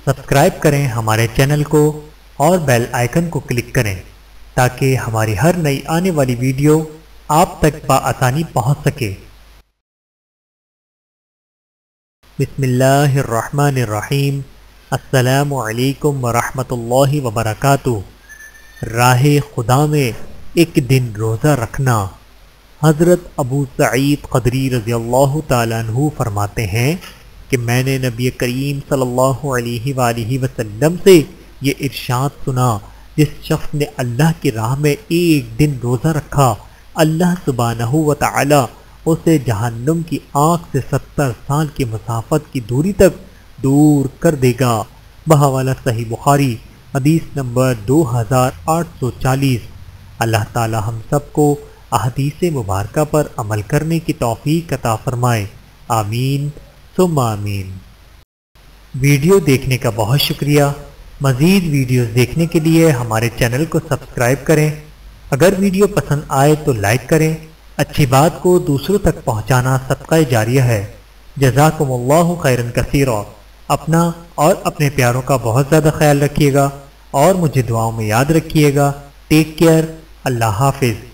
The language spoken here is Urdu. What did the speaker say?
سبسکرائب کریں ہمارے چینل کو اور بیل آئیکن کو کلک کریں تاکہ ہماری ہر نئی آنے والی ویڈیو آپ تک بآسانی پہنچ سکے۔ بسم اللہ الرحمن الرحیم۔ السلام علیکم ورحمۃ اللہ وبرکاتہ۔ راہ خدا میں ایک دن روزہ رکھنا۔ حضرت ابو سعید خدری رضی اللہ تعالیٰ عنہ فرماتے ہیں کہ میں نے نبی کریم صلی اللہ علیہ وآلہ وسلم سے یہ ارشاد سنا، جس شخص نے اللہ کی راہ میں ایک دن روزہ رکھا، اللہ سبحانہ وتعالی اسے جہنم کی آگ سے 70 سال کی مسافت کی دوری تک دور کر دے گا۔ بحوالہ صحیح بخاری، حدیث نمبر 2840۔ اللہ تعالی ہم سب کو احادیث مبارکہ پر عمل کرنے کی توفیق عطا فرمائے، آمین ثم آمین۔ ویڈیو دیکھنے کا بہت شکریہ۔ مزید ویڈیوز دیکھنے کے لیے ہمارے چینل کو سبسکرائب کریں۔ اگر ویڈیو پسند آئے تو لائک کریں۔ اچھی بات کو دوسروں تک پہنچانا صدقہ جاریہ ہے۔ جزاکم اللہ خیرا کثیرا۔ اپنا اور اپنے پیاروں کا بہت زیادہ خیال رکھیے گا اور مجھے دعاؤں میں یاد رکھیے گا۔ Take care. اللہ حافظ۔